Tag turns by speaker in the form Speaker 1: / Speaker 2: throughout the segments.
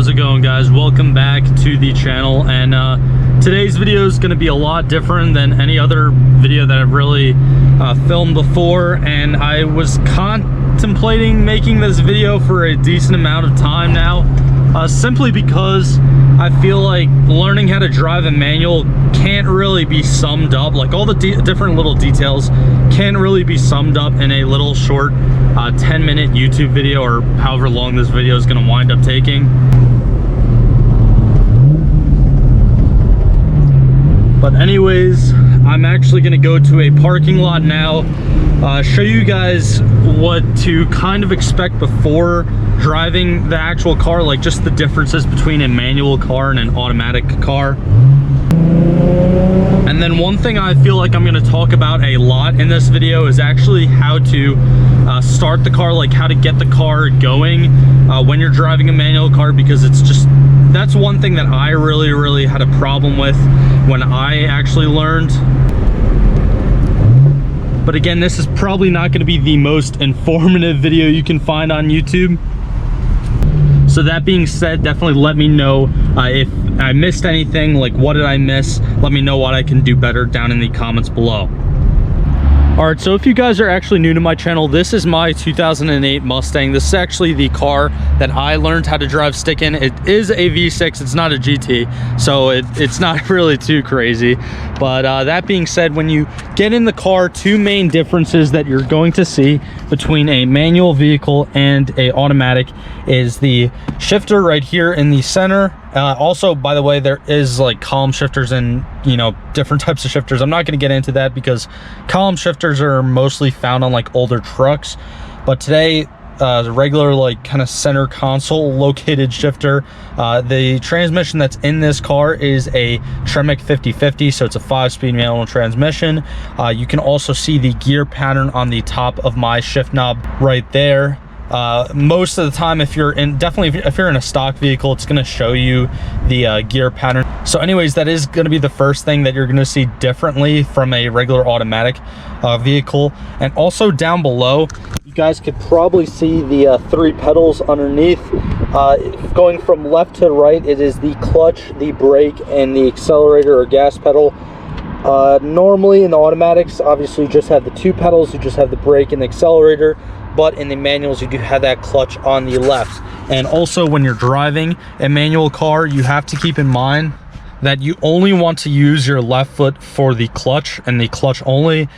Speaker 1: how's it going, guys? Welcome back to the channel, and today's video is going to be a lot different than any other video that I've really filmed before. And I was contemplating making this video for a decent amount of time now, simply because I feel like learning how to drive a manual can't really be summed up, like all the different little details can't really be summed up in a little short 10-minute YouTube video, or however long this video is going to wind up taking. But anyways, I'm actually going to go to a parking lot now, show you guys what to kind of expect before driving the actual car, like just the differences between a manual car and an automatic car. And then one thing I feel like I'm going to talk about a lot in this video is actually how to start the car, like how to get the car going when you're driving a manual car, because it's just, that's one thing that I really had a problem with when I actually learned. But again, this is probably not going to be the most informative video you can find on YouTube. So that being said, definitely let me know if I missed anything, like what did I miss? Let me know what I can do better down in the comments below. Alright, so if you guys are actually new to my channel, this is my 2008 Mustang. This is actually the car that I learned how to drive stick in. It is a V6, it's not a GT, so it's not really too crazy. But that being said, when you get in the car, two main differences that you're going to see between a manual vehicle and a automatic is the shifter right here in the center. Also, by the way, there is like column shifters and, you know, different types of shifters. I'm not going to get into that because column shifters are mostly found on like older trucks. But today, the regular like kind of center console located shifter, the transmission that's in this car is a Tremec 50/50, so it's a 5-speed manual transmission. You can also see the gear pattern on the top of my shift knob right there. Most of the time, if you're in a stock vehicle, it's going to show you the gear pattern. So anyways, that is going to be the first thing that you're going to see differently from a regular automatic vehicle. And also down below, you guys could probably see the 3 pedals underneath. Going from left to right, it is the clutch, the brake, and the accelerator or gas pedal. Normally in the automatics, obviously you just have the 2 pedals, you just have the brake and the accelerator. But in the manuals, you do have that clutch on the left. And also, when you're driving a manual car, you have to keep in mind that you only want to use your left foot for the clutch and the clutch only.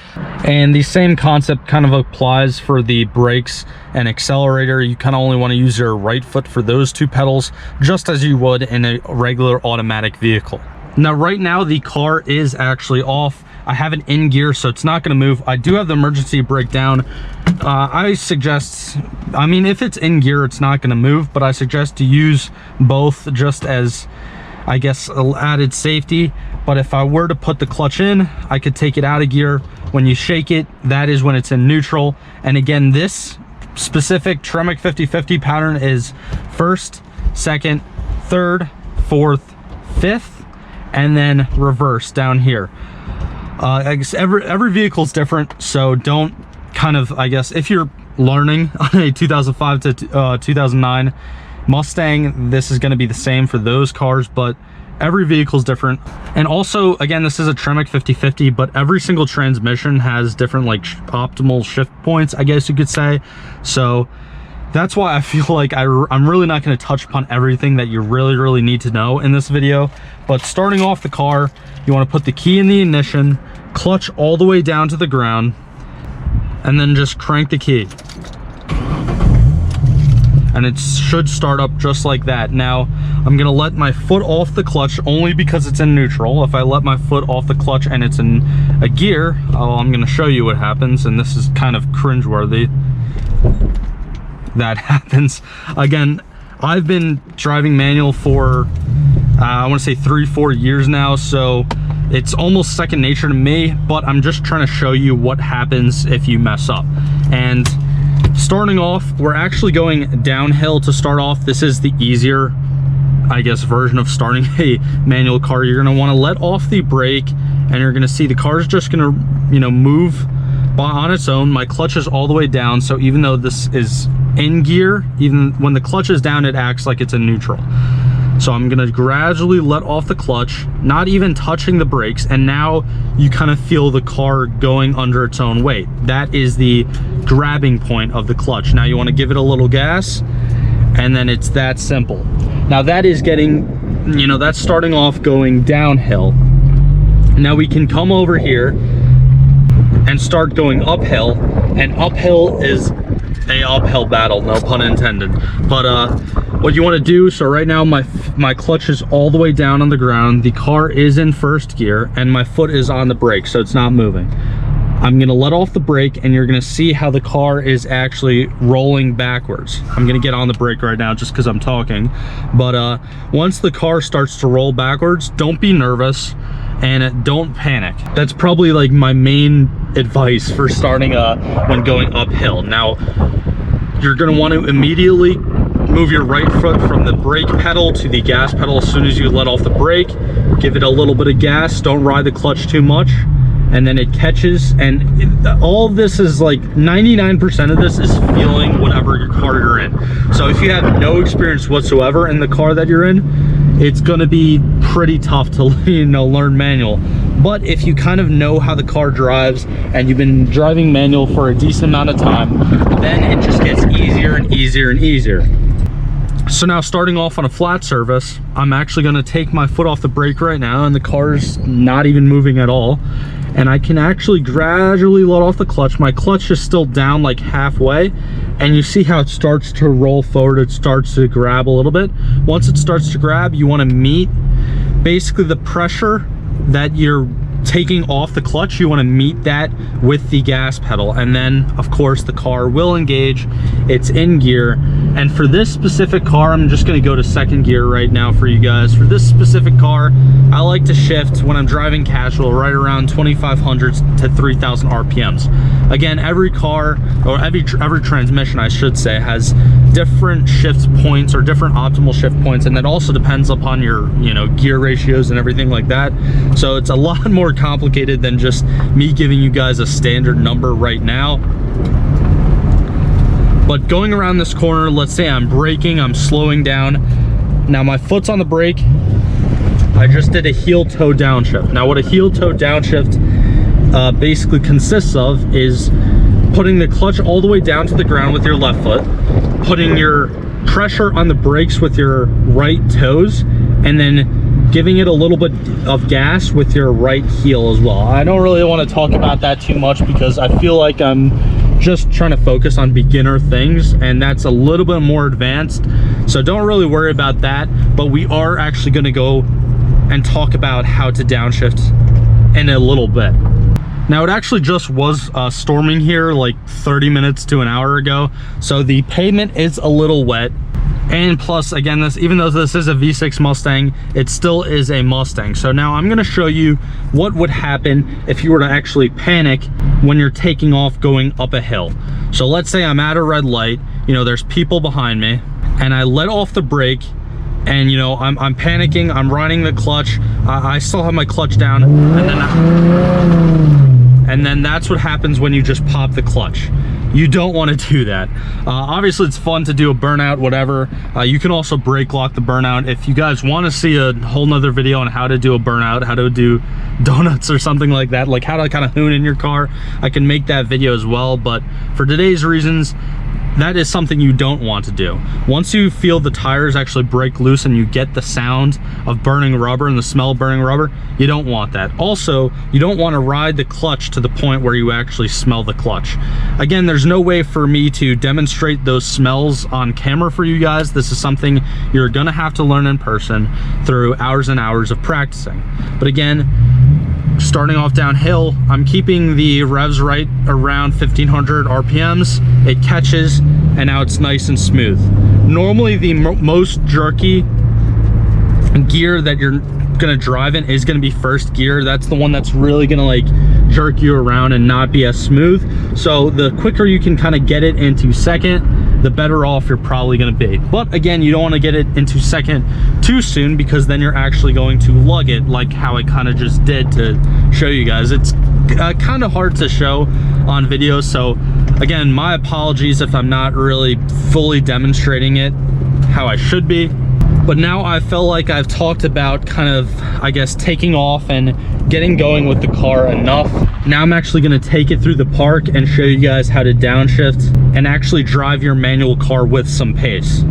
Speaker 1: And the same concept kind of applies for the brakes and accelerator. You kind of only want to use your right foot for those 2 pedals, just as you would in a regular automatic vehicle. Now, right now, the car is actually off. I have it in gear, so it's not going to move. I do have the emergency brake down. I suggest, I mean, if it's in gear, it's not going to move, but I suggest to use both just as, I guess, added safety. But if I were to put the clutch in, I could take it out of gear. When you shake it, that is when it's in neutral. And again, this specific Tremec 50/50 pattern is 1st, 2nd, 3rd, 4th, 5th, and then reverse down here. I guess every vehicle is different, so don't kind of, I guess, if you're learning on a 2005 to 2009 Mustang, this is going to be the same for those cars, but every vehicle is different. And also, again, this is a Tremec 50/50, but every single transmission has different like optimal shift points, I guess you could say. So that's why I feel like I'm really not going to touch upon everything that you really need to know in this video. But starting off the car, you want to put the key in the ignition, clutch all the way down to the ground, and then just crank the key. And it should start up just like that. Now, I'm going to let my foot off the clutch only because it's in neutral. If I let my foot off the clutch and it's in a gear, I'm going to show you what happens, and this is kind of cringeworthy. That happens. Again, I've been driving manual for I want to say 3-4 years now, so it's almost second nature to me, but I'm just trying to show you what happens if you mess up. And starting off, we're actually going downhill to start off. This is the easier, I guess, version of starting a manual car. You're going to want to let off the brake, and you're going to see the car is just going to, you know, move on its own. My clutch is all the way down, so even though this is in gear. Even when the clutch is down, it acts like it's in neutral. So I'm gonna gradually let off the clutch, not even touching the brakes, and now you kind of feel the car going under its own weight. That is the grabbing point of the clutch. Now you wanna give it a little gas, and then it's that simple. Now that is getting, you know, that's starting off going downhill. Now we can come over here and start going uphill, and uphill is a uphill battle, no pun intended. But what you want to do, so right now my clutch is all the way down on the ground, the car is in first gear, and my foot is on the brake, so it's not moving. I'm gonna let off the brake, and you're gonna see how the car is actually rolling backwards. I'm gonna get on the brake right now just because I'm talking. But once the car starts to roll backwards, don't be nervous and don't panic. That's probably like my main advice for starting when going uphill. Now, you're gonna want to immediately move your right foot from the brake pedal to the gas pedal as soon as you let off the brake. Give it a little bit of gas, don't ride the clutch too much, and then it catches. And all of this is like 99% of this is feeling whatever your car you're in. So if you have no experience whatsoever in the car that you're in, it's gonna be pretty tough to, you know, learn manual. But if you kind of know how the car drives and you've been driving manual for a decent amount of time, then it just gets easier and easier and easier. So now, starting off on a flat surface, I'm actually going to take my foot off the brake right now, and the car's not even moving at all, and I can actually gradually let off the clutch. My clutch is still down like halfway, and you see how it starts to roll forward. It starts to grab a little bit. Once it starts to grab, you want to meet basically the pressure that you're taking off the clutch. You want to meet that with the gas pedal, and then of course the car will engage. It's in gear. And for this specific car, I'm just going to go to second gear right now for you guys. For this specific car, I like to shift when I'm driving casual right around 2,500 to 3,000 RPMs. Again, every car, or every transmission I should say, has different shift points or different optimal shift points, and that also depends upon your, you know, gear ratios and everything like that. So it's a lot more complicated than just me giving you guys a standard number right now. But going around this corner, let's say I'm braking, I'm slowing down. Now my foot's on the brake. I just did a heel toe downshift. Now what a heel toe downshift basically consists of is putting the clutch all the way down to the ground with your left foot, putting your pressure on the brakes with your right toes, and then giving it a little bit of gas with your right heel as well. I don't really want to talk about that too much because I feel like I'm just trying to focus on beginner things, and that's a little bit more advanced, so don't really worry about that. But we are actually going to go and talk about how to downshift in a little bit. Now, it actually just was storming here like 30 minutes to an hour ago, so the pavement is a little wet. And plus, again, this, even though this is a V6 Mustang, it still is a Mustang. So now I'm going to show you what would happen if you were to actually panic when you're taking off going up a hill. So let's say I'm at a red light, you know, there's people behind me, and I let off the brake, and you know, I'm panicking, I'm riding the clutch, I still have my clutch down, and then that's what happens when you just pop the clutch. You don't want to do that. Obviously, it's fun to do a burnout, whatever. You can also brake lock the burnout. If you guys want to see a whole nother video on how to do a burnout, how to do donuts or something like that, like how to kind of hoon in your car, I can make that video as well. But for today's reasons, that is something you don't want to do. Once you feel the tires actually break loose and you get the sound of burning rubber and the smell of burning rubber, you don't want that. Also, you don't want to ride the clutch to the point where you actually smell the clutch. Again, there's no way for me to demonstrate those smells on camera for you guys. This is something you're gonna have to learn in person through hours and hours of practicing. But again, starting off downhill, I'm keeping the revs right around 1500 RPMs. It catches, and now it's nice and smooth. Normally, the most jerky gear that you're gonna drive in is gonna be first gear. That's the one that's really gonna like jerk you around and not be as smooth. So the quicker you can kind of get it into second, the better off you're probably going to be. But again, you don't want to get it into second too soon, because then you're actually going to lug it, like how I kind of just did to show you guys. It's kind of hard to show on video, so Again, my apologies if I'm not really fully demonstrating it how I should be. But now I feel like I've talked about kind of, I guess, taking off and getting going with the car enough. Now I'm actually gonna take it through the park and show you guys how to downshift and actually drive your manual car with some pace.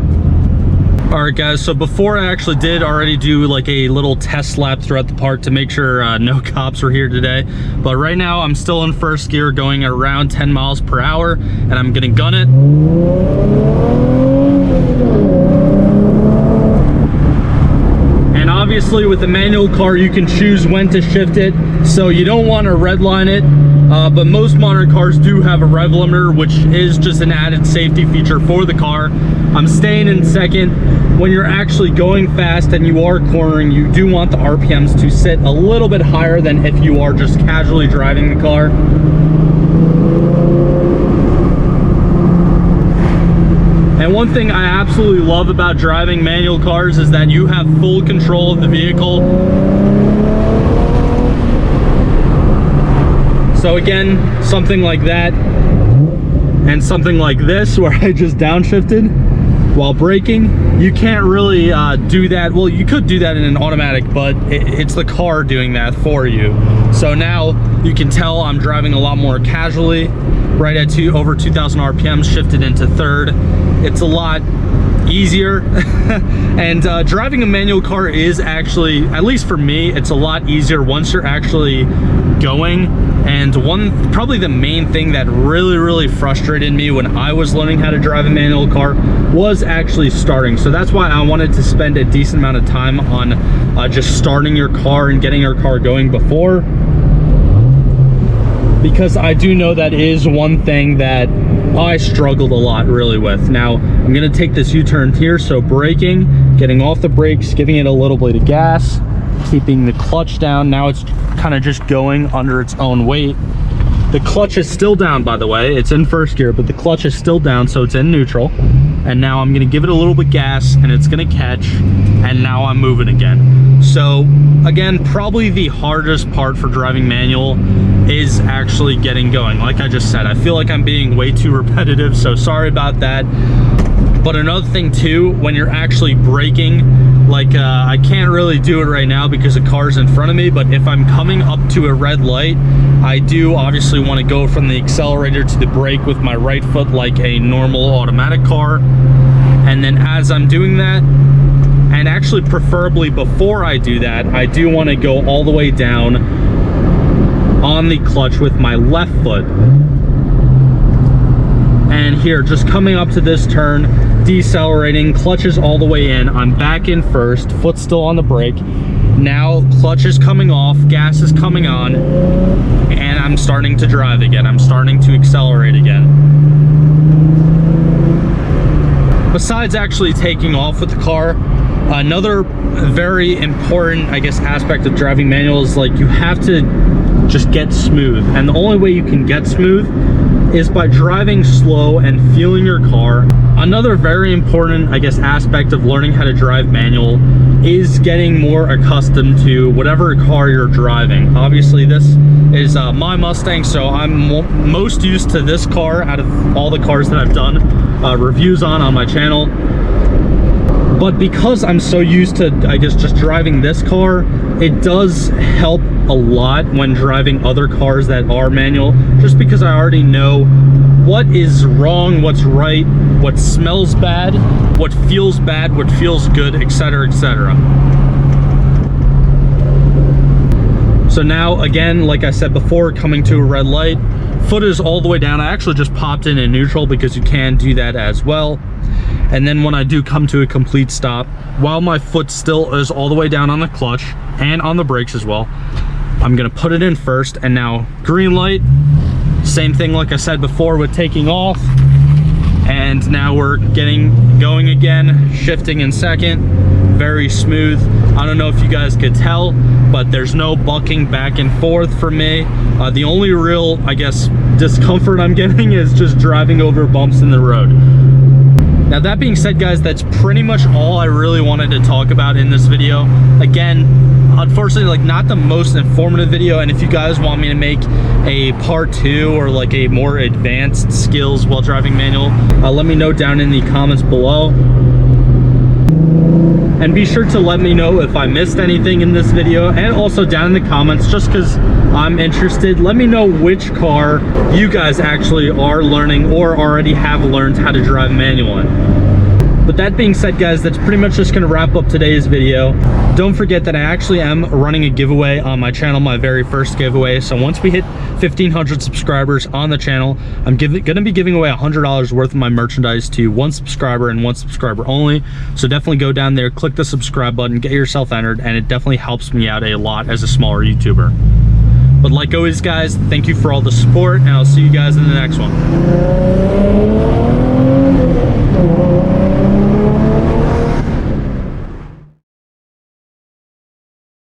Speaker 1: All right guys, so before I actually did already do like a little test lap throughout the park to make sure no cops were here today. But right now I'm still in first gear going around 10 miles per hour and I'm gonna gun it. And obviously with the manual car, you can choose when to shift it. So you don't want to redline it, but most modern cars do have a rev limiter, which is just an added safety feature for the car. I'm staying in second. When you're actually going fast and you are cornering, you do want the RPMs to sit a little bit higher than if you are just casually driving the car. And one thing I absolutely love about driving manual cars is that you have full control of the vehicle. So again, something like that and something like this where I just downshifted while braking, you can't really do that. Well, you could do that in an automatic, but it's the car doing that for you. So now you can tell I'm driving a lot more casually, right at over 2,000 RPMs, shifted into third. It's a lot easier. And driving a manual car is actually, at least for me, it's a lot easier once you're actually going. And probably the main thing that really frustrated me when I was learning how to drive a manual car was actually starting. So that's why I wanted to spend a decent amount of time on just starting your car and getting your car going before, because I do know that is one thing that I struggled a lot really with. Now I'm gonna take this U-turn here, so braking, getting off the brakes, giving it a little bit of gas, keeping the clutch down. Now it's kind of just going under its own weight. The clutch is still down, by the way. It's in first gear, but the clutch is still down, so it's in neutral. And now I'm gonna give it a little bit of gas and it's gonna catch, and now I'm moving again. So again, probably the hardest part for driving manual is actually getting going. Like I just said, I feel like I'm being way too repetitive, so sorry about that. But another thing too, when you're actually braking, like I can't really do it right now because the car's in front of me, but if I'm coming up to a red light, I do obviously want to go from the accelerator to the brake with my right foot like a normal automatic car. And then as I'm doing that, and actually preferably before I do that, I do want to go all the way down on the clutch with my left foot. And here, just coming up to this turn, decelerating, clutch is all the way in, I'm back in first, foot still on the brake. Now clutch is coming off, gas is coming on, and I'm starting to drive again. I'm starting to accelerate again. Besides actually taking off with the car, another very important, I guess, aspect of driving manual is like you have to just get smooth. And the only way you can get smooth is by driving slow and feeling your car. Another very important, I guess, aspect of learning how to drive manual is getting more accustomed to whatever car you're driving. Obviously this is my Mustang, so I'm most used to this car out of all the cars that I've done reviews on my channel. But because I'm so used to, I guess, just driving this car, it does help a lot when driving other cars that are manual, just because I already know what is wrong, what's right, what smells bad, what feels bad, what feels good, etc., etc. So now, again, like I said before, coming to a red light, foot is all the way down. I actually just popped in neutral because you can do that as well. And then when I do come to a complete stop, while my foot still is all the way down on the clutch and on the brakes as well, I'm gonna put it in first. And now green light, same thing like I said before with taking off. And now we're getting going again, shifting in second, very smooth. I don't know if you guys could tell, but there's no bucking back and forth for me. The only real, I guess, discomfort I'm getting is just driving over bumps in the road. Now that being said, guys, that's pretty much all I really wanted to talk about in this video. Again, unfortunately, like, not the most informative video, and if you guys want me to make a part 2 or like a more advanced skills while driving manual, let me know down in the comments below. And be sure to let me know if I missed anything in this video, and also down in the comments, just because I'm interested, let me know which car you guys actually are learning or already have learned how to drive manual in. But that being said, guys, that's pretty much just going to wrap up today's video. Don't forget that I actually am running a giveaway on my channel, my very first giveaway. So once we hit 1,500 subscribers on the channel, I'm going to be giving away $100 worth of my merchandise to one subscriber and one subscriber only. So definitely go down there, click the subscribe button, get yourself entered, and it definitely helps me out a lot as a smaller YouTuber. But like always, guys, thank you for all the support, and I'll see you guys in the next one.